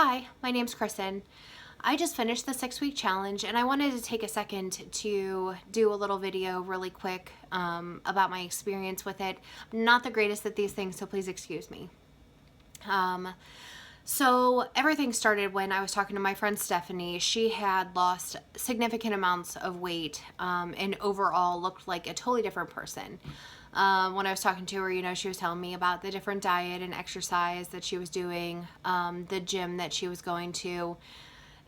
Hi, my name's Kristin. I just finished the 6-week challenge and I wanted to take a second to do a little video really quick about my experience with it. I'm not the greatest at these things, so please excuse me. So everything started when I was talking to my friend Stephanie. She had lost significant amounts of weight and overall looked like a totally different person. When I was talking to her, she was telling me about the different diet and exercise that she was doing, the gym that she was going to.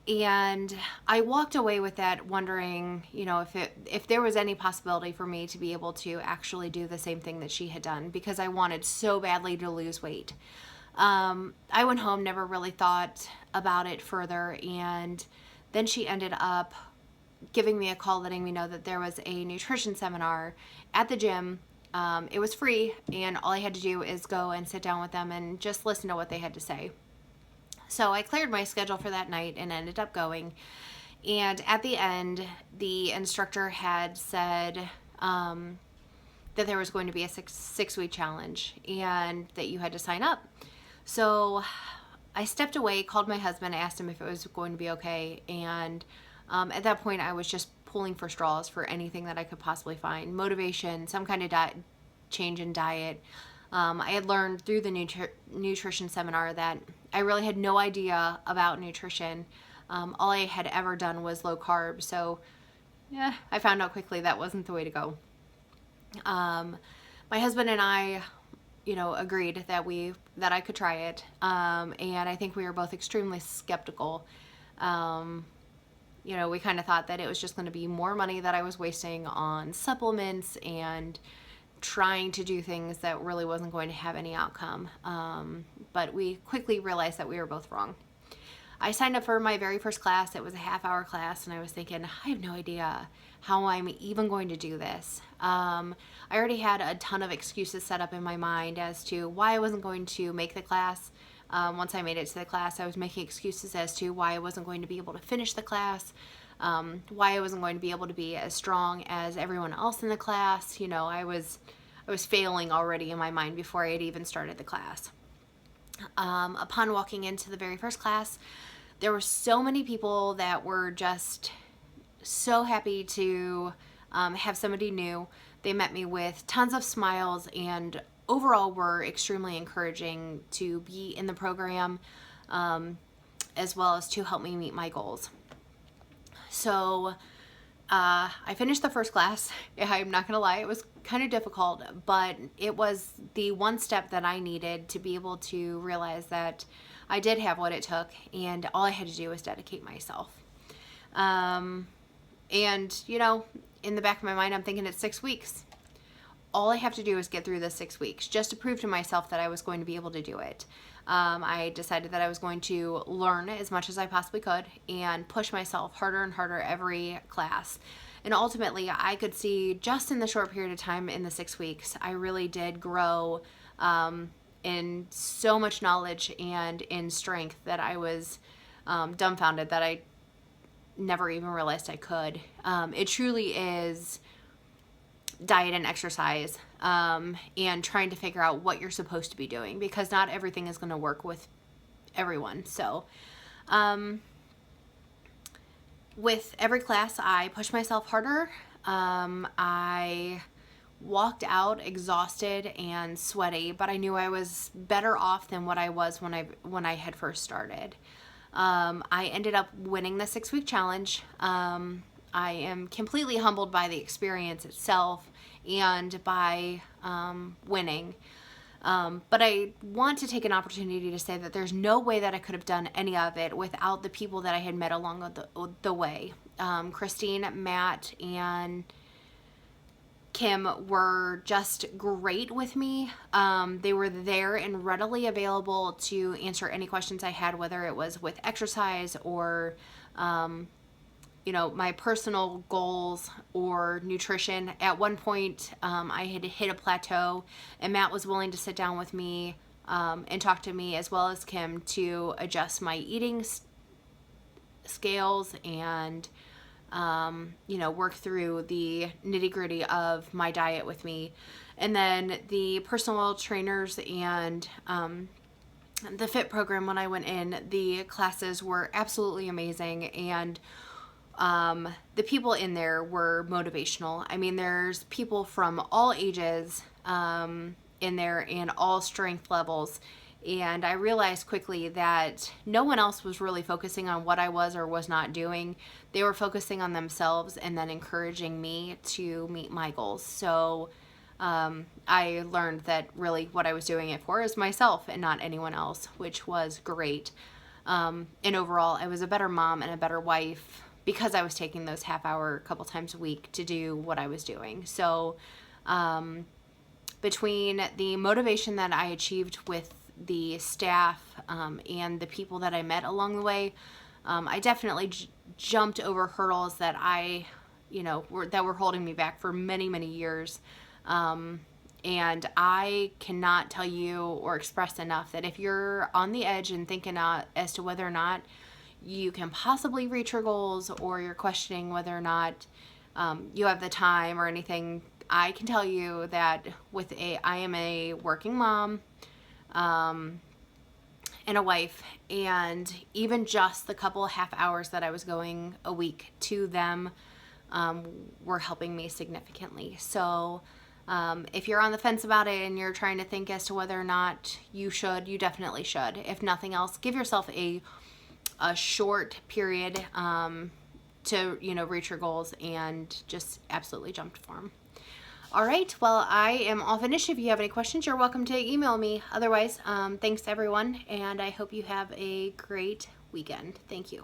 And I walked away with that wondering, if there was any possibility for me to be able to actually do the same thing that she had done, because I wanted so badly to lose weight. I went home, never really thought about it further, and then she ended up giving me a call letting me know that there was a nutrition seminar at the gym. It was free, and all I had to do is go and sit down with them and just listen to what they had to say. So I cleared my schedule for that night and ended up going. And at the end, the instructor had said that there was going to be a six-week challenge and that you had to sign up. So I stepped away, called my husband, asked him if it was going to be okay. And at that point, I was just pulling for straws for anything that I could possibly find. Motivation, some kind of change in diet. I had learned through the nutrition seminar that I really had no idea about nutrition. All I had ever done was low carb. So yeah, I found out quickly that wasn't the way to go. My husband and I, agreed that I could try it. And I think we were both extremely skeptical. We kind of thought that it was just going to be more money that I was wasting on supplements and trying to do things that really wasn't going to have any outcome. But we quickly realized that we were both wrong. I signed up for my very first class. It was a half-hour class, and I was thinking, I have no idea how I'm even going to do this. I already had a ton of excuses set up in my mind as to why I wasn't going to make the class. Once I made it to the class, I was making excuses as to why I wasn't going to be able to finish the class, why I wasn't going to be able to be as strong as everyone else in the class. I was failing already in my mind before I had even started the class. Upon walking into the very first class, there were so many people that were just so happy to have somebody new. They met me with tons of smiles and overall were extremely encouraging to be in the program, as well as to help me meet my goals. So I finished the first class. I'm not gonna lie, it was kind of difficult, but it was the one step that I needed to be able to realize that I did have what it took, and all I had to do was dedicate myself. And in the back of my mind, I'm thinking it's 6 weeks. All I have to do is get through the 6 weeks just to prove to myself that I was going to be able to do it. I decided that I was going to learn as much as I possibly could and push myself harder and harder every class. And ultimately, I could see just in the short period of time in the 6 weeks, I really did grow in so much knowledge and in strength that I was dumbfounded that I never even realized I could. It truly is diet and exercise, and trying to figure out what you're supposed to be doing, because not everything is going to work with everyone. So with every class, I pushed myself harder. I walked out exhausted and sweaty, but I knew I was better off than what I was when I had first started. I ended up winning the 6-week challenge. I am completely humbled by the experience itself and by winning. But I want to take an opportunity to say that there's no way that I could have done any of it without the people that I had met along the way. Christine, Matt, and Kim were just great with me. They were there and readily available to answer any questions I had, whether it was with exercise or my personal goals or nutrition. At one point, I had hit a plateau, and Matt was willing to sit down with me and talk to me, as well as Kim, to adjust my eating scales and work through the nitty-gritty of my diet with me. And then the personal trainers and the FIT program, when I went in, the classes were absolutely amazing, and the people in there were motivational. I mean, there's people from all ages in there and all strength levels. And I realized quickly that no one else was really focusing on what I was or was not doing. They were focusing on themselves and then encouraging me to meet my goals. So I learned that really what I was doing it for is myself and not anyone else, which was great. And overall, I was a better mom and a better wife because I was taking those half hour a couple times a week to do what I was doing. So between the motivation that I achieved with the staff and the people that I met along the way, I definitely jumped over hurdles that were holding me back for many, many years. And I cannot tell you or express enough that if you're on the edge and thinking as to whether or not you can possibly reach your goals, or you're questioning whether or not you have the time or anything, I can tell you that I am a working mom and a wife, and even just the couple of half hours that I was going a week to them were helping me significantly. So if you're on the fence about it and you're trying to think as to whether or not you definitely should. If nothing else, give yourself a short period to reach your goals, and just absolutely jump for them. All right, well, I am all finished. If you have any questions, you're welcome to email me. Otherwise, thanks everyone, and I hope you have a great weekend. Thank you.